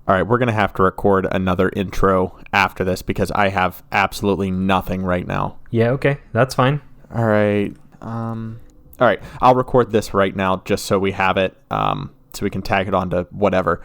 All right, we're going to have to record another intro after this because I have absolutely nothing right now. Yeah, okay. That's fine. All right. All right, I'll record this right now just so we have it, so we can tag it onto whatever.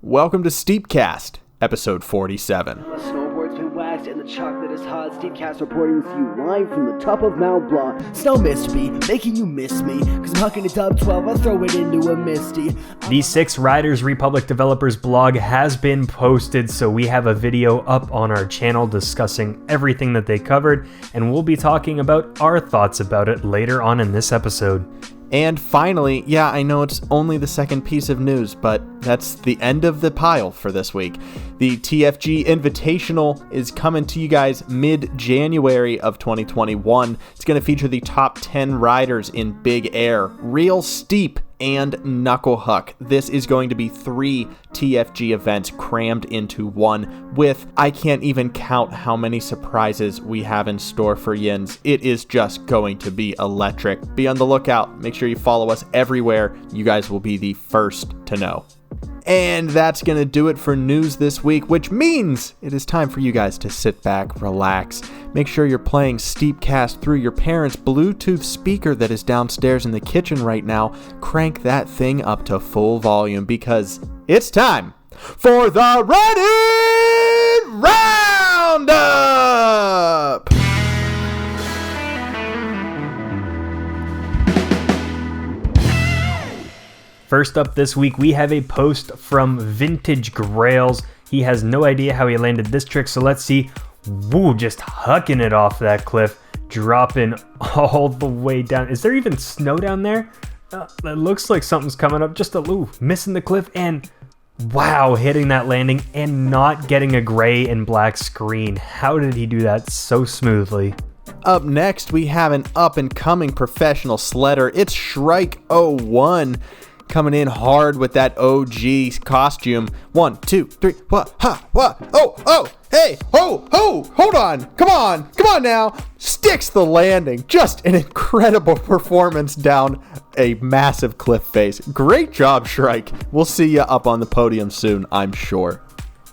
Welcome to STEEPCAST, episode 47. The snowboard's been waxed and the chocolate is hot. STEEPCAST reporting with you live from the top of Mount Blanc. Snow missed me, making you miss me. Cause I'm hucking it up 12, I'll throw it into a misty. The 6 Riders Republic developers blog has been posted, so we have a video up on our channel discussing everything that they covered, and we'll be talking about our thoughts about it later on in this episode. And finally, yeah, I know it's only the second piece of news, but that's the end of the pile for this week. The TFG Invitational is coming to you guys mid-January of 2021. It's going to feature the top 10 riders in Big Air, Real Steep, and Knuckle Huck. This is going to be 3 TFG events crammed into one with, I can't even count how many surprises we have in store for Yins. It is just going to be electric. Be on the lookout. Make sure you follow us everywhere. You guys will be the first to know. And that's going to do it for news this week, which means it is time for you guys to sit back, relax. Make sure you're playing STEEPCAST through your parents' Bluetooth speaker that is downstairs in the kitchen right now. Crank that thing up to full volume because it's time for the Reddit Roundup! First up this week, we have a post from Vintage Grails. He has no idea how he landed this trick, so let's see. Woo, just hucking it off that cliff, dropping all the way down. Is there even snow down there? It looks like something's coming up. Just missing the cliff, and wow, hitting that landing and not getting a gray and black screen. How did he do that so smoothly? Up next, we have an up-and-coming professional sledder. It's Shrike01. Coming in hard with that OG costume. 1, 2, 3, what, ha, what, oh, hey, hold on, come on now. Sticks the landing. Just an incredible performance down a massive cliff face. Great job, Shrike. We'll see you up on the podium soon, I'm sure.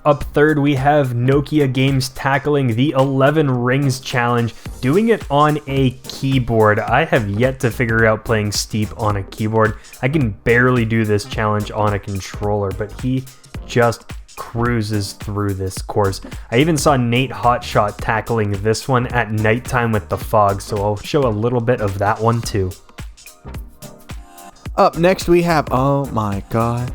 Up third, we have Nokia Games tackling the 11 Rings Challenge, doing it on a keyboard. I have yet to figure out playing Steep on a keyboard. I can barely do this challenge on a controller, but he just cruises through this course. I even saw Nate Hotshot tackling this one at nighttime with the fog, so I'll show a little bit of that one too. Up next, we have, oh my god,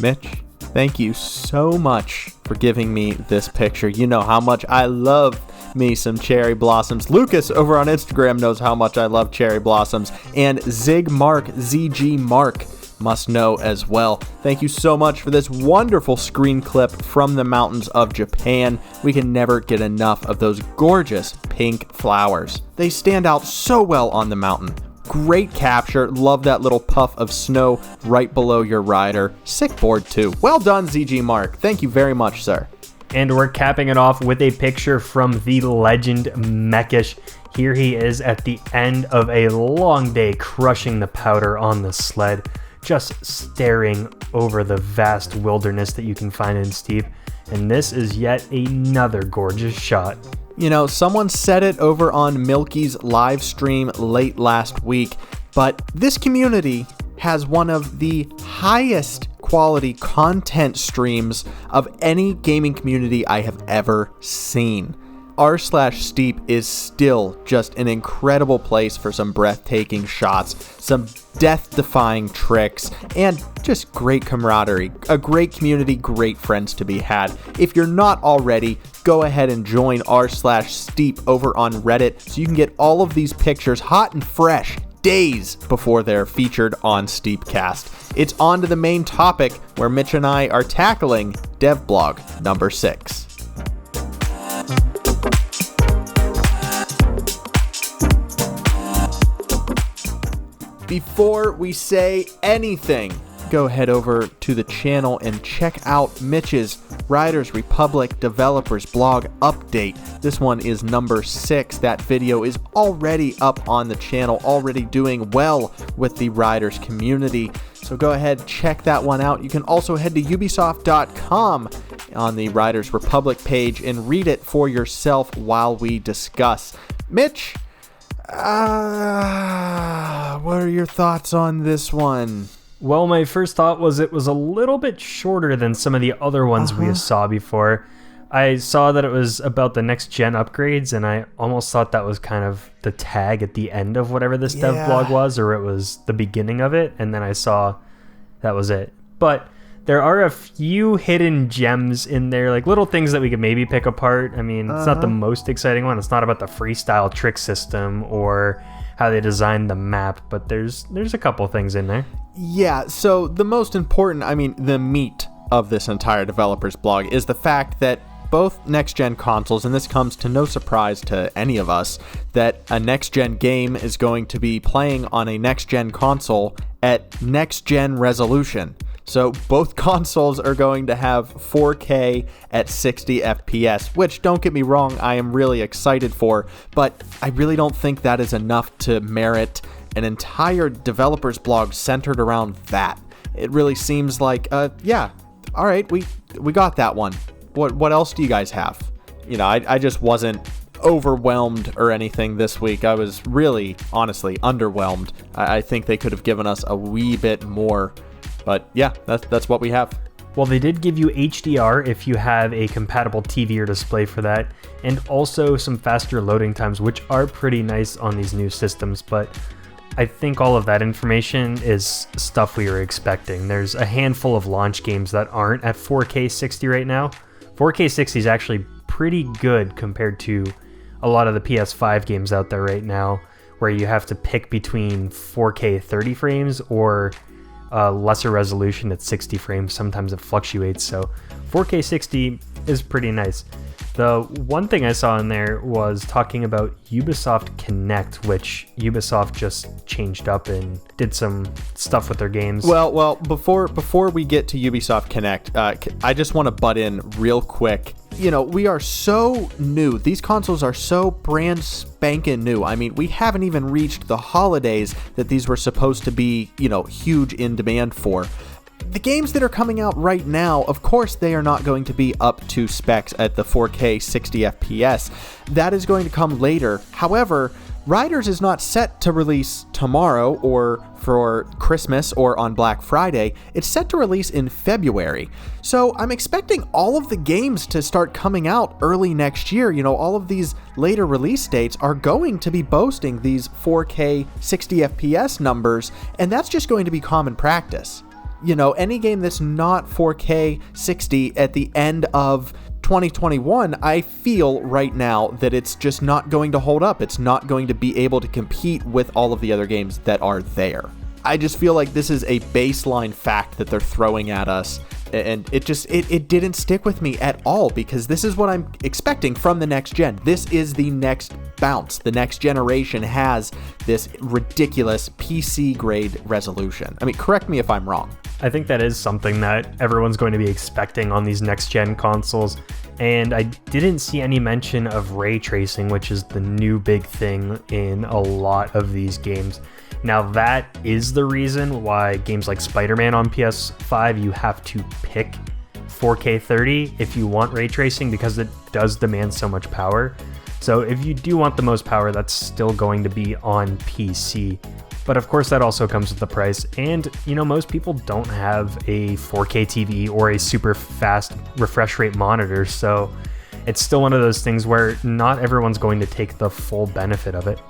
Mitch. Thank you so much for giving me this picture. You know how much I love me some cherry blossoms. Lucas over on Instagram knows how much I love cherry blossoms. And ZG Mark must know as well. Thank you so much for this wonderful screen clip from the mountains of Japan. We can never get enough of those gorgeous pink flowers. They stand out so well on the mountain. Great capture. Love that little puff of snow right below your rider. Sick board too. Well done, ZG Mark. Thank you very much, sir. And we're capping it off with a picture from the legend Mekish. Here he is at the end of a long day crushing the powder on the sled, just staring over the vast wilderness that you can find in Steep. And this is yet another gorgeous shot. You know, someone said it over on Milky's live stream late last week, but this community has one of the highest quality content streams of any gaming community I have ever seen. r/Steep is still just an incredible place for some breathtaking shots, some death-defying tricks, and just great camaraderie. A great community, great friends to be had. If you're not already, go ahead and join r/Steep over on Reddit so you can get all of these pictures hot and fresh days before they're featured on STEEPCAST. It's on to the main topic where Mitch and I are tackling devblog number 6. Before we say anything, go head over to the channel and check out Mitch's Riders Republic Developers Blog Update. This one is number 6. That video is already up on the channel, already doing well with the Riders community. So go ahead, check that one out. You can also head to Ubisoft.com on the Riders Republic page and read it for yourself while we discuss. Mitch, what are your thoughts on this one? Well, my first thought was it was a little bit shorter than some of the other ones we saw before. I saw that it was about the next-gen upgrades, and I almost thought that was kind of the tag at the end of whatever this dev blog was, or it was the beginning of it, and then I saw that was it. But there are a few hidden gems in there, like little things that we could maybe pick apart. I mean, it's not the most exciting one. It's not about the freestyle trick system or how they designed the map, but there's a couple things in there. Yeah, so the most important, the meat of this entire developer's blog is the fact that both next-gen consoles, and this comes to no surprise to any of us, that a next-gen game is going to be playing on a next-gen console at next-gen resolution. So both consoles are going to have 4K at 60 FPS, which, don't get me wrong, I am really excited for, but I really don't think that is enough to merit an entire developer's blog centered around that. It really seems like, yeah, all right, we got that one. What else do you guys have? I just wasn't overwhelmed or anything this week. I was really, honestly, underwhelmed. I think they could have given us a wee bit more. But yeah, that's what we have. Well, they did give you HDR if you have a compatible TV or display for that, and also some faster loading times, which are pretty nice on these new systems, but I think all of that information is stuff we were expecting. There's a handful of launch games that aren't at 4K 60 right now. 4K 60 is actually pretty good compared to a lot of the PS5 games out there right now, where you have to pick between 4K 30 frames or lesser resolution at 60 frames. Sometimes it fluctuates, so 4K 60 is pretty nice. The one thing I saw in there was talking about Ubisoft Connect, which Ubisoft just changed up and did some stuff with their games. Well, before we get to Ubisoft Connect, I just want to butt in real quick. We are so new. These consoles are so brand spanking new. We haven't even reached the holidays that these were supposed to be, huge in demand for. The games that are coming out right now, of course, they are not going to be up to specs at the 4K 60 FPS. That is going to come later. However, Riders is not set to release tomorrow or for Christmas or on Black Friday. It's set to release in February. So I'm expecting all of the games to start coming out early next year. All of these later release dates are going to be boasting these 4K 60 FPS numbers, and that's just going to be common practice. Any game that's not 4K 60 at the end of 2021, I feel right now that it's just not going to hold up. It's not going to be able to compete with all of the other games that are there. I just feel like this is a baseline fact that they're throwing at us, and it didn't stick with me at all, because this is what I'm expecting from the next gen. This is the next bounce. The next generation has this ridiculous PC grade resolution. Correct me if I'm wrong. I think that is something that everyone's going to be expecting on these next-gen consoles, and I didn't see any mention of ray tracing, which is the new big thing in a lot of these games. Now, that is the reason why games like Spider-Man on PS5, you have to pick 4K 30 if you want ray tracing, because it does demand so much power. So if you do want the most power, that's still going to be on PC. But of course, that also comes with the price. And, most people don't have a 4K TV or a super fast refresh rate monitor. So it's still one of those things where not everyone's going to take the full benefit of it.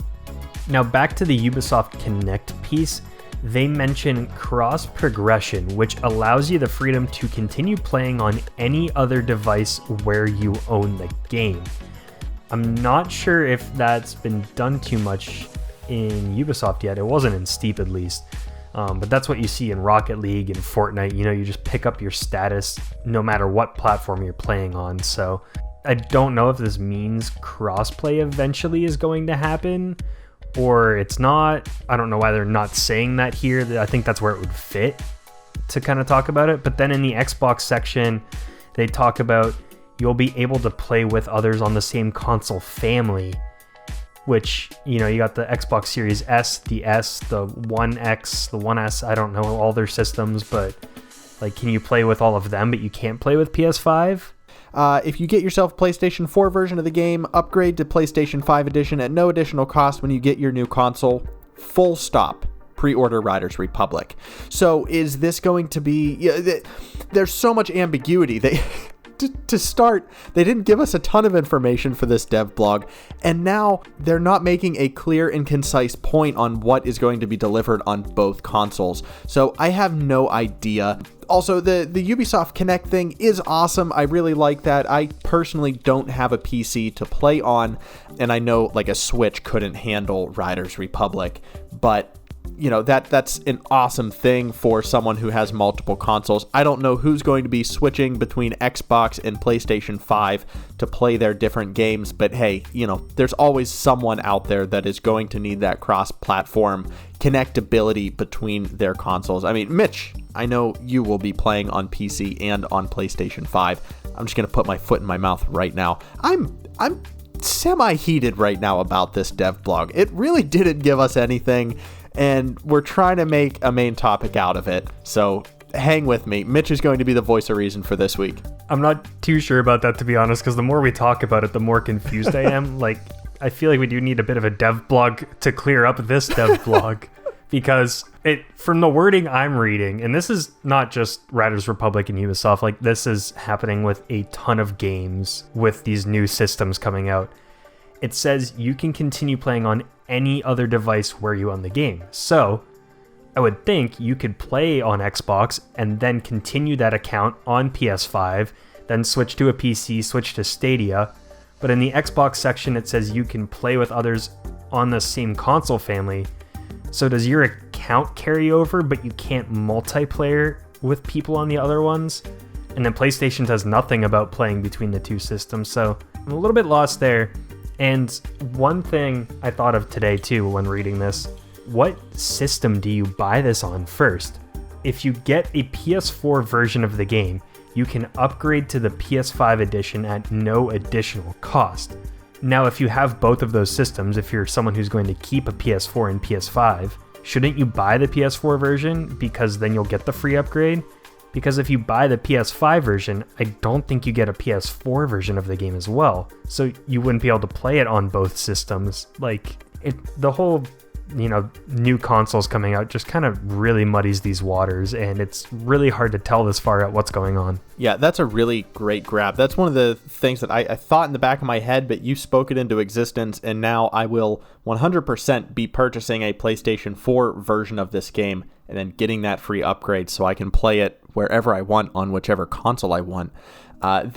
Now, back to the Ubisoft Connect piece, they mention cross progression, which allows you the freedom to continue playing on any other device where you own the game. I'm not sure if that's been done too much in Ubisoft yet. It wasn't in Steep, at least. But that's what you see in Rocket League and Fortnite. You just pick up your status no matter what platform you're playing on. So I don't know if this means crossplay eventually is going to happen, or it's not. I don't know why they're not saying that here. I think that's where it would fit to kind of talk about it. But then in the Xbox section, they talk about you'll be able to play with others on the same console family, which, you got the Xbox Series S, the S, the One X, the One S, I don't know all their systems, but like, can you play with all of them, but you can't play with PS5? If you get yourself a PlayStation 4 version of the game, upgrade to PlayStation 5 edition at no additional cost when you get your new console. Full stop. Pre-order Riders Republic. So is this going to be... there's so much ambiguity. To start, they didn't give us a ton of information for this dev blog, and now they're not making a clear and concise point on what is going to be delivered on both consoles. So I have no idea. Also, the Ubisoft Connect thing is awesome. I really like that. I personally don't have a PC to play on, and I know like a Switch couldn't handle Riders Republic, but that's an awesome thing for someone who has multiple consoles. I don't know who's going to be switching between Xbox and PlayStation 5 to play their different games, but hey, there's always someone out there that is going to need that cross-platform connectability between their consoles. I mean, Mitch, I know you will be playing on PC and on PlayStation 5. I'm just going to put my foot in my mouth right now. I'm semi-heated right now about this dev blog. It really didn't give us anything, and we're trying to make a main topic out of it. So hang with me. Mitch is going to be the voice of reason for this week. I'm not too sure about that, to be honest, because the more we talk about it, the more confused I am. I feel like we do need a bit of a dev blog to clear up this dev blog, because from the wording I'm reading, and this is not just Riders Republic and Ubisoft, this is happening with a ton of games with these new systems coming out. It says you can continue playing on any other device where you own the game. So I would think you could play on Xbox and then continue that account on PS5, then switch to a PC, switch to Stadia. But in the Xbox section, it says you can play with others on the same console family. So does your account carry over, but you can't multiplayer with people on the other ones? And then PlayStation does nothing about playing between the two systems. So I'm a little bit lost there. And one thing I thought of today too when reading this, what system do you buy this on first? If you get a PS4 version of the game, you can upgrade to the PS5 edition at no additional cost. Now, if you have both of those systems, if you're someone who's going to keep a PS4 and PS5, shouldn't you buy the PS4 version because then you'll get the free upgrade? Because if you buy the PS5 version, I don't think you get a PS4 version of the game as well. So you wouldn't be able to play it on both systems. The whole, new consoles coming out just kind of really muddies these waters, and it's really hard to tell this far out what's going on. Yeah, that's a really great grab. That's one of the things that I thought in the back of my head, but you spoke it into existence, and now I will 100% be purchasing a PlayStation 4 version of this game and then getting that free upgrade so I can play it wherever I want on whichever console I want. I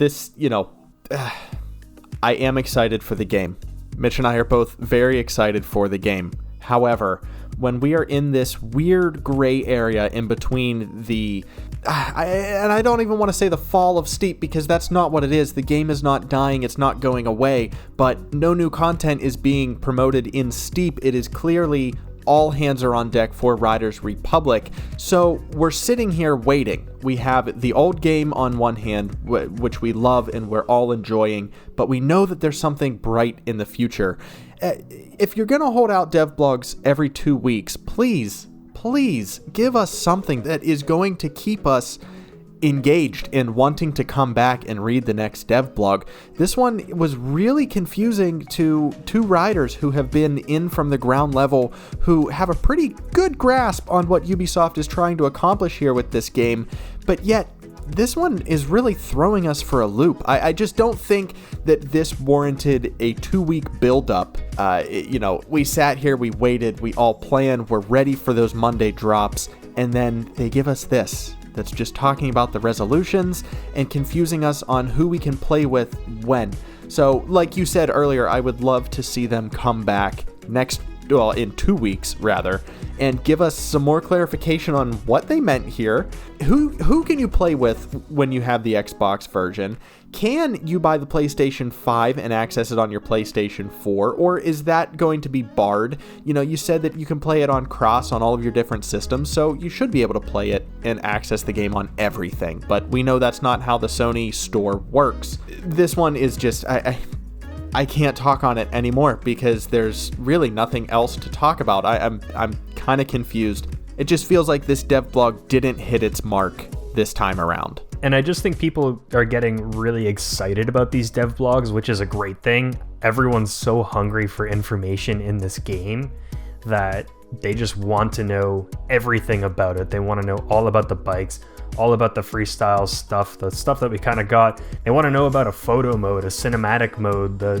am excited for the game. Mitch and I are both very excited for the game. However, when we are in this weird gray area in between and I don't even want to say the fall of Steep, because that's not what it is. The game is not dying, it's not going away, but no new content is being promoted in Steep. It is clearly all hands are on deck for Riders Republic. So we're sitting here waiting. We have the old game on one hand, which we love and we're all enjoying, but we know that there's something bright in the future. If you're going to hold out dev blogs every 2 weeks, please give us something that is going to keep us engaged in wanting to come back and read the next dev blog. This one was really confusing to two writers who have been in from the ground level, who have a pretty good grasp on what Ubisoft is trying to accomplish here with this game, but yet this one is really throwing us for a loop. I just don't think that this warranted a 2-week build-up. We sat here, we waited, we all planned, we're ready for those Monday drops, and then they give us this. That's just talking about the resolutions and confusing us on who we can play with when. So, like you said earlier, I would love to see them come back next well, in 2 weeks rather, and give us some more clarification on what they meant here. Who can you play with when you have the Xbox version? Can you buy the PlayStation 5 and access it on your PlayStation 4, or is that going to be barred? You know, you said that you can play it on cross on all of your different systems, so you should be able to play it and access the game on everything, but we know that's not how the Sony store works. This one is just, I can't talk on it anymore because there's really nothing else to talk about. I'm kind of confused. It just feels like this dev blog didn't hit its mark this time around. And I just think people are getting really excited about these dev blogs, which is a great thing. Everyone's so hungry for information in this game that they just want to know everything about it. They want to know all about the bikes, all about the freestyle stuff, the stuff that we kind of got. They want to know about a photo mode, a cinematic mode, the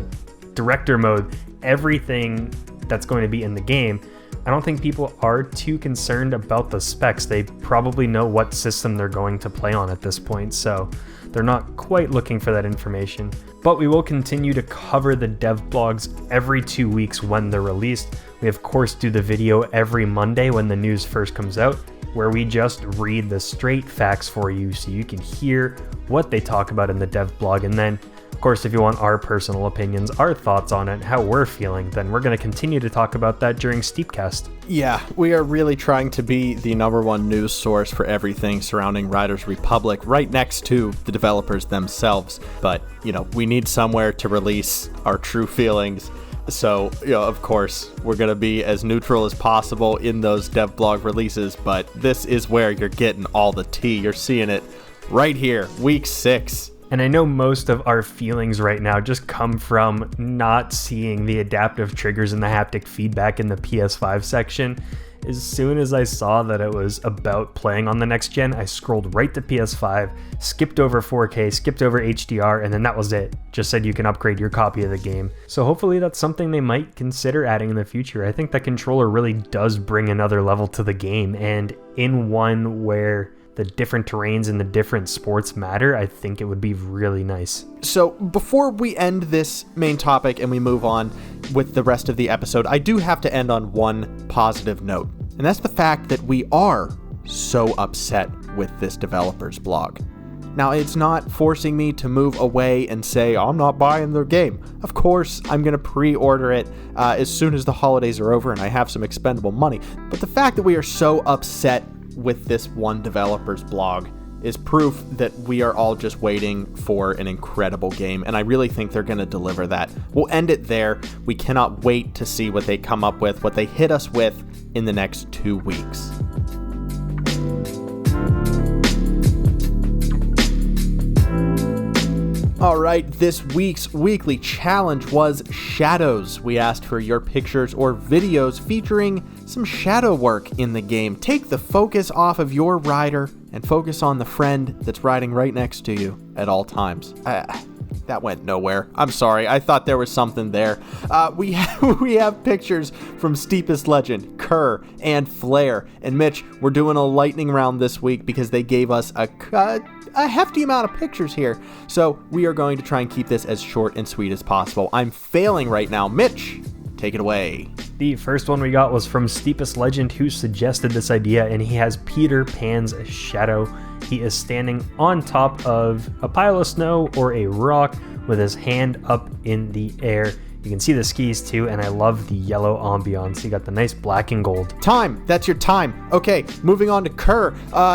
director mode, everything that's going to be in the game. I don't think people are too concerned about the specs. They probably know what system they're going to play on at this point, so they're not quite looking for that information. But we will continue to cover the dev blogs every 2 weeks when they're released. We of course do the video every Monday when the news first comes out, where we just read the straight facts for you so you can hear what they talk about in the dev blog. And then, of course, if you want our personal opinions, our thoughts on it, how we're feeling, then we're going to continue to talk about that during STEEPCAST. Yeah, we are really trying to be the #1 news source for everything surrounding Riders Republic, right next to the developers themselves. But, you know, we need somewhere to release our true feelings. So, you know, of course, we're going to be as neutral as possible in those dev blog releases, but this is where you're getting all the tea. You're seeing it right here, week 6. And I know most of our feelings right now just come from not seeing the adaptive triggers and the haptic feedback in the PS5 section. As soon as I saw that it was about playing on the next gen, I scrolled right to PS5, skipped over 4K, skipped over HDR, and then that was it. Just said you can upgrade your copy of the game. So hopefully that's something they might consider adding in the future. I think that controller really does bring another level to the game, and in one where the different terrains and the different sports matter, I think it would be really nice. So before we end this main topic and we move on with the rest of the episode, I do have to end on one positive note, and that's the fact that we are so upset with this developer's blog. Now, it's not forcing me to move away and say, I'm not buying their game. Of course, I'm going to pre-order it as soon as the holidays are over and I have some expendable money. But the fact that we are so upset with this one developer's blog is proof that we are all just waiting for an incredible game, and I really think they're going to deliver that. We'll end it there. We cannot wait to see what they come up with, what they hit us with in the next 2 weeks. All right, this week's weekly challenge was shadows. We asked for your pictures or videos featuring some shadow work in the game. Take the focus off of your rider and focus on the friend that's riding right next to you at all times. That went nowhere. I'm sorry. I thought there was something there. We have pictures from Steepest Legend, Kerr, and Flair. And Mitch, we're doing a lightning round this week because they gave us a hefty amount of pictures here. So we are going to try and keep this as short and sweet as possible. I'm failing right now. Mitch, take it away. The first one we got was from Steepest Legend, who suggested this idea, and he has Peter Pan's shadow. He is standing on top of a pile of snow or a rock with his hand up in the air. You can see the skis too, and I love the yellow ambiance. You got the nice black and gold. Time. That's your time. Okay, moving on to Kerr.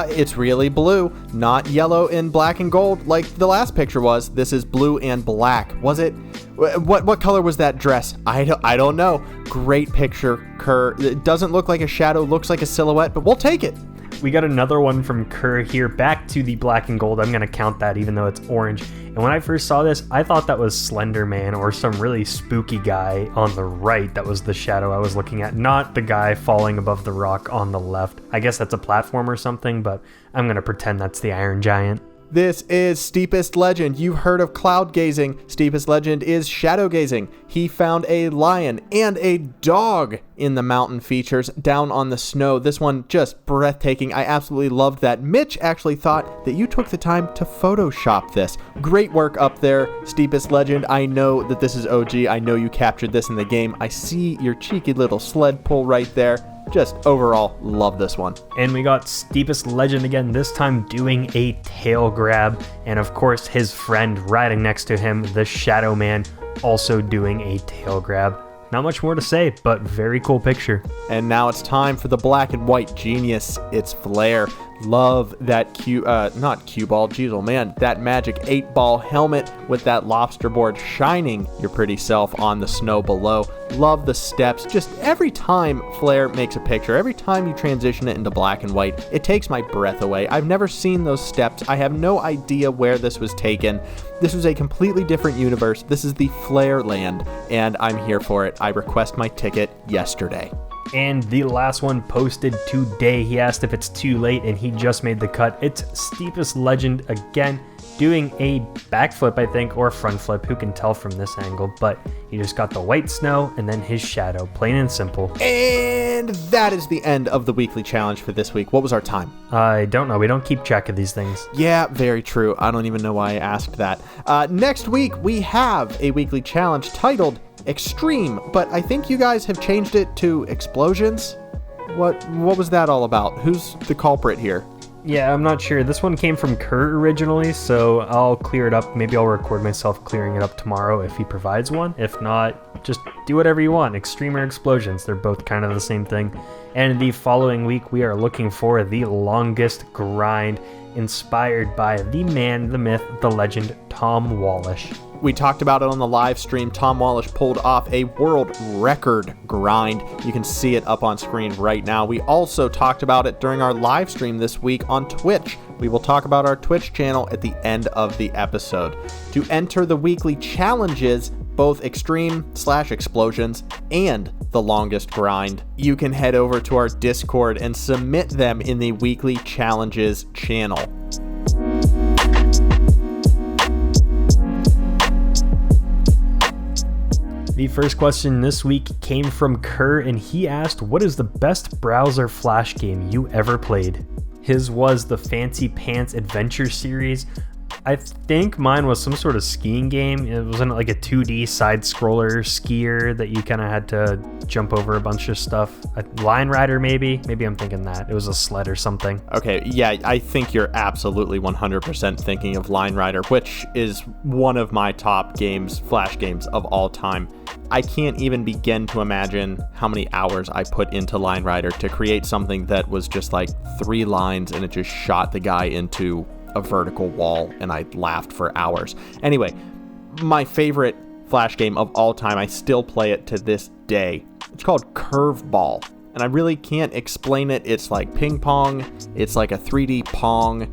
It's really blue, not yellow and black and gold like the last picture was. This is blue and black. Was it? What color was that dress? I don't know. Great picture, Kerr. It doesn't look like a shadow, looks like a silhouette, but we'll take it. We got another one from Kerr here, back to the black and gold. I'm going to count that even though it's orange. And when I first saw this, I thought that was Slender Man or some really spooky guy on the right. That was the shadow I was looking at, not the guy falling above the rock on the left. I guess that's a platform or something, but I'm going to pretend that's the Iron Giant. This is Steepest Legend. You've heard of cloud gazing. Steepest Legend is shadow gazing. He found a lion and a dog in the mountain features down on the snow. This one just breathtaking. I absolutely loved that. Mitch actually thought that you took the time to Photoshop this. Great work up there, Steepest Legend. I know that this is OG. I know you captured this in the game. I see your cheeky little sled pull right there. Just overall, love this one. And we got Steepest Legend again, this time doing a tail grab. And of course, his friend riding next to him, the Shadow Man, also doing a tail grab. Not much more to say, but very cool picture. And now it's time for the black and white genius. It's Flair. Love that not cue ball, geez, oh man, that magic 8-ball helmet with that lobster board shining your pretty self on the snow below. Love the steps. Just every time Flair makes a picture, every time you transition it into black and white, it takes my breath away. I've never seen those steps. I have no idea where this was taken. This was a completely different universe. This is the Flair land, and I'm here for it. I request my ticket yesterday. And the last one posted today, he asked if it's too late and he just made the cut. It's Steepest Legend again, doing a backflip, I think, or front flip, who can tell from this angle, but he just got the white snow and then his shadow, plain and simple. And that is the end of the weekly challenge for this week. What was our time? I don't know. We don't keep track of these things. Yeah, very true. I don't even know why I asked that. Next week, we have a weekly challenge titled Extreme, but I think you guys have changed it to Explosions. What was that all about? Who's the culprit here? Yeah, I'm not sure. This one came from Kurt originally, so I'll clear it up. Maybe I'll record myself clearing it up tomorrow if he provides one. If not, just do whatever you want. Extreme or Explosions, they're both kind of the same thing. And the following week, we are looking for the longest grind, inspired by the man, the myth, the legend, Tom Wallish. We talked about it on the live stream. Tom Wallish pulled off a world record grind. You can see it up on screen right now. We also talked about it during our live stream this week on Twitch. We will talk about our Twitch channel at the end of the episode. To enter the weekly challenges, both Extreme/Explosions and the longest grind, you can head over to our Discord and submit them in the weekly challenges channel. The first question this week came from Kerr, and he asked, what is the best browser flash game you ever played? His was the Fancy Pants Adventure series. I think mine was some sort of skiing game. It wasn't like a 2D side-scroller skier that you kind of had to jump over a bunch of stuff. A Line Rider, maybe? Maybe I'm thinking that. It was a sled or something. Okay, yeah, I think you're absolutely 100% thinking of Line Rider, which is one of my top games, flash games of all time. I can't even begin to imagine how many hours I put into Line Rider to create something that was just like 3 lines and it just shot the guy into a vertical wall, and I laughed for hours. Anyway, my favorite flash game of all time, I still play it to this day. It's called Curveball, and I really can't explain it. It's like ping pong. It's like a 3D Pong.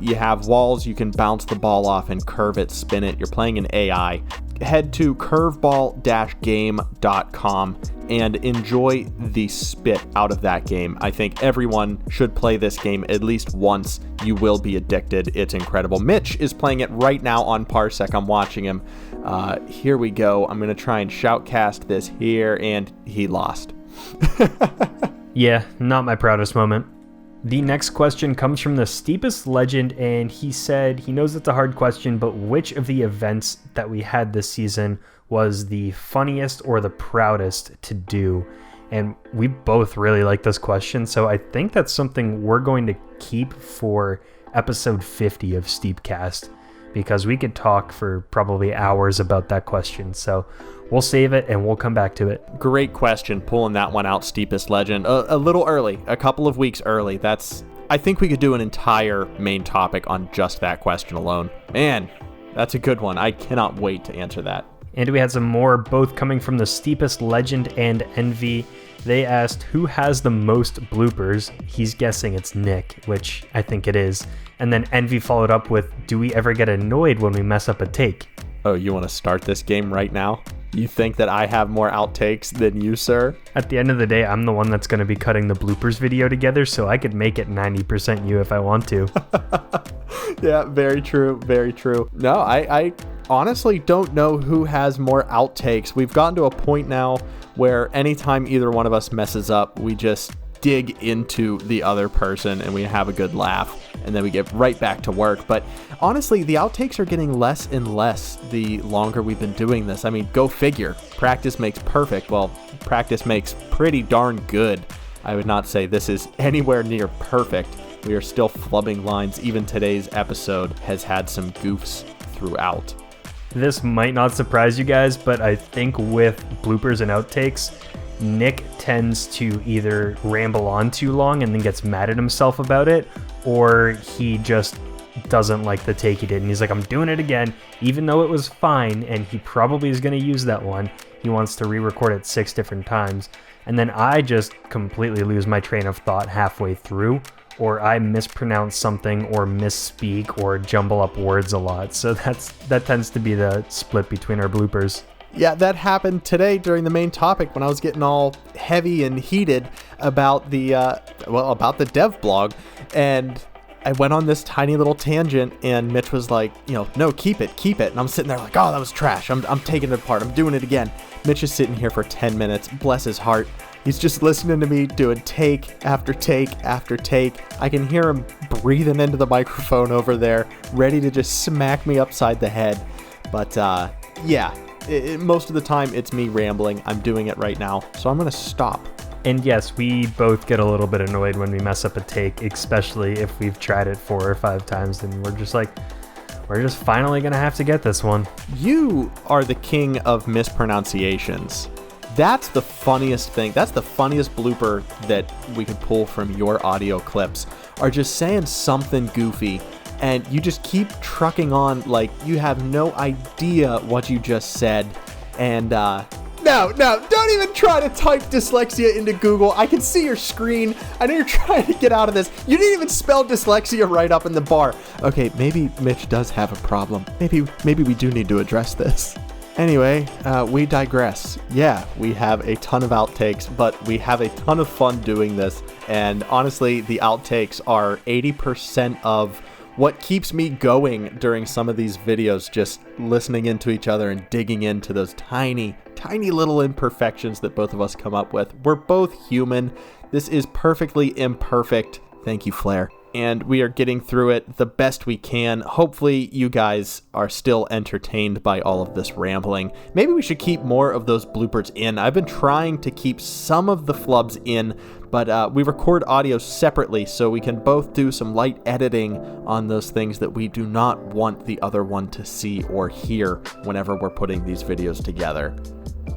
You have walls you can bounce the ball off and curve it, spin it. You're playing an AI. Head to curveball-game.com and enjoy the spit out of that game. I think everyone should play this game at least once. You will be addicted. It's incredible. Mitch is playing it right now on Parsec. I'm watching him. Here we go. I'm going to try and shoutcast this here, and he lost. Yeah, not my proudest moment. The next question comes from the Steepest Legend, and he said he knows it's a hard question, but which of the events that we had this season was the funniest or the proudest to do? And we both really like this question, so I think that's something we're going to keep for episode 50 of STEEPCAST, because we could talk for probably hours about that question. So we'll save it and we'll come back to it. Great question, pulling that one out, Steepest Legend. A little early, a couple of weeks early. I think we could do an entire main topic on just that question alone. Man, that's a good one. I cannot wait to answer that. And we had some more, both coming from the Steepest Legend and Envy. They asked, who has the most bloopers? He's guessing it's Nick, which I think it is. And then Envy followed up with, do we ever get annoyed when we mess up a take? Oh, you want to start this game right now? You think that I have more outtakes than you, sir? At the end of the day, I'm the one that's going to be cutting the bloopers video together, so I could make it 90% you if I want to. Yeah, very true, very true. No, I honestly don't know who has more outtakes. We've gotten to a point now where anytime either one of us messes up, we just dig into the other person and we have a good laugh, and then we get right back to work. But honestly, the outtakes are getting less and less the longer we've been doing this. I mean, go figure. Practice makes perfect. Well, practice makes pretty darn good. I would not say this is anywhere near perfect. We are still flubbing lines. Even today's episode has had some goofs throughout. This might not surprise you guys, but I think with bloopers and outtakes, Nick tends to either ramble on too long and then gets mad at himself about it, or he just doesn't like the take he did and he's like, I'm doing it again, even though it was fine, and he probably is going to use that one. He wants to re-record it 6 different times, and then I just completely lose my train of thought halfway through, or I mispronounce something or misspeak or jumble up words a lot. So that tends to be the split between our bloopers. Yeah, that happened today during the main topic when I was getting all heavy and heated about the dev blog, and I went on this tiny little tangent, and Mitch was like, no, keep it. And I'm sitting there like, oh, that was trash. I'm taking it apart. I'm doing it again. Mitch is sitting here for 10 minutes. Bless his heart. He's just listening to me doing take after take after take. I can hear him breathing into the microphone over there, ready to just smack me upside the head. But yeah. Most of the time it's me rambling. I'm doing it right now, so I'm going to stop. And yes, we both get a little bit annoyed when we mess up a take, especially if we've tried it 4 or 5 times, then we're just finally going to have to get this one. You are the king of mispronunciations. That's the funniest thing. That's the funniest blooper that we could pull from your audio clips, are just saying something goofy, and you just keep trucking on like you have no idea what you just said. And no, don't even try to type dyslexia into Google. I can see your screen. I know you're trying to get out of this. You didn't even spell dyslexia right up in the bar. Okay, maybe Mitch does have a problem. Maybe we do need to address this. Anyway, we digress. Yeah, we have a ton of outtakes, but we have a ton of fun doing this. And honestly, the outtakes are 80% of what keeps me going during some of these videos, just listening into each other and digging into those tiny little imperfections that both of us come up with. We're both human. This is perfectly imperfect. Thank you, Flair. And we are getting through it the best we can. Hopefully you guys are still entertained by all of this rambling. Maybe we should keep more of those bloopers in. I've been trying to keep some of the flubs in, but we record audio separately, so we can both do some light editing on those things that we do not want the other one to see or hear whenever we're putting these videos together.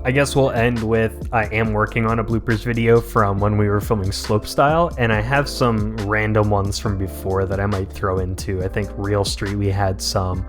I guess we'll end with, I am working on a bloopers video from when we were filming Slopestyle, and I have some random ones from before that I might throw into. I think Real Street we had some.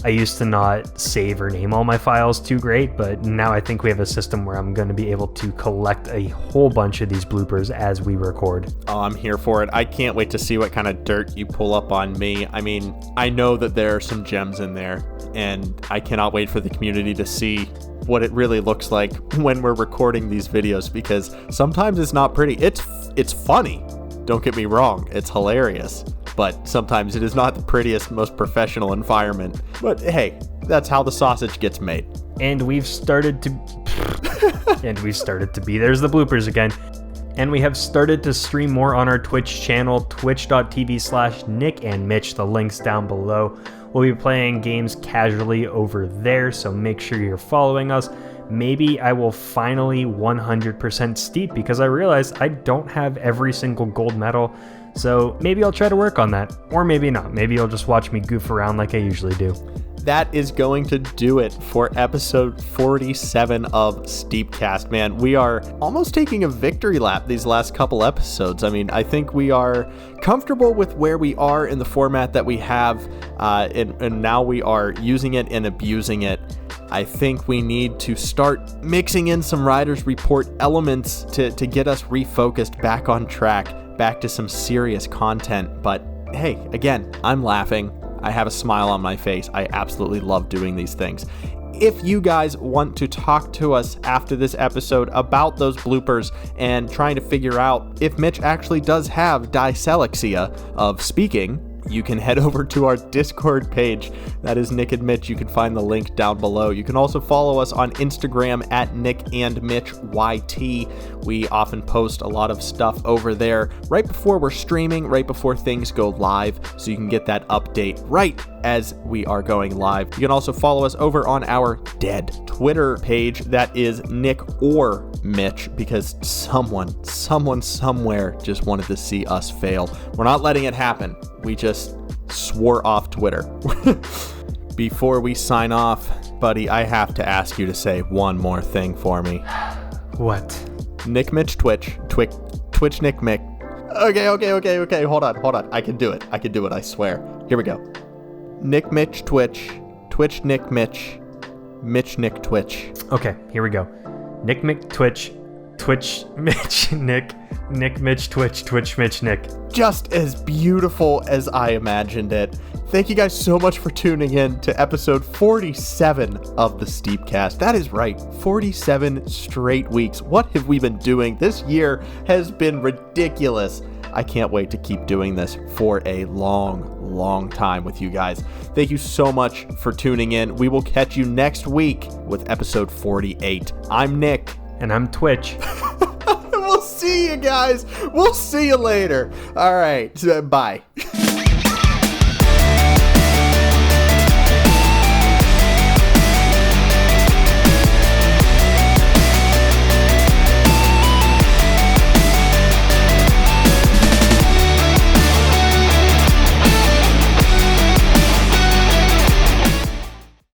I used to not save or name all my files too great, but now I think we have a system where I'm going to be able to collect a whole bunch of these bloopers as we record. Oh, I'm here for it. I can't wait to see what kind of dirt you pull up on me. I mean, I know that there are some gems in there, and I cannot wait for the community to see what it really looks like when we're recording these videos, because sometimes it's not pretty. It's funny. Don't get me wrong. It's hilarious. But sometimes it is not the prettiest, most professional environment. But hey, that's how the sausage gets made. And we've started to... There's the bloopers again. And we have started to stream more on our Twitch channel, twitch.tv/Nick and Mitch. The link's down below. We'll be playing games casually over there, so make sure you're following us. Maybe I will finally 100% steep, because I realize I don't have every single gold medal. So maybe I'll try to work on that, or maybe not. Maybe you'll just watch me goof around like I usually do. That is going to do it for episode 47 of STEEPCAST, man. We are almost taking a victory lap these last couple episodes. I mean, I think we are comfortable with where we are in the format that we have, and now we are using it and abusing it. I think we need to start mixing in some Riders Report elements to get us refocused back on track, back to some serious content. But hey, again, I'm laughing. I have a smile on my face. I absolutely love doing these things. if you guys want to talk to us after this episode about those bloopers and trying to figure out if Mitch actually does have dyslexia of speaking, you can head over to our Discord page. That is Nick and Mitch. You can find the link down below. You can also follow us on Instagram at Nick and Mitch YT. We often post a lot of stuff over there right before we're streaming, right before things go live, so you can get that update right as we are going live. You can also follow us over on our dead Twitter page. That is Nick or Mitch, because someone somewhere just wanted to see us fail. We're not letting it happen. We just swore off Twitter. Before we sign off, buddy, I have to ask you to say one more thing for me. What? Nick Mitch Twitch Nick Mick. Okay. Hold on. I can do it, I swear. Here we go. Nick Mitch Twitch Nick Mitch Nick Twitch. Okay, here we go. Nick Mick Twitch Mitch Nick Mitch Twitch Mitch Nick. Just as beautiful as I imagined it. Thank you guys so much for tuning in to episode 47 of the STEEPCAST. That is right, 47 straight weeks. What have we been doing? This year has been ridiculous. I can't wait to keep doing this for a long time with you guys. Thank you so much for tuning in. We will catch you next week with episode 48. I'm Nick. And I'm Twitch. We'll see you guys. We'll see you later. All right. Bye.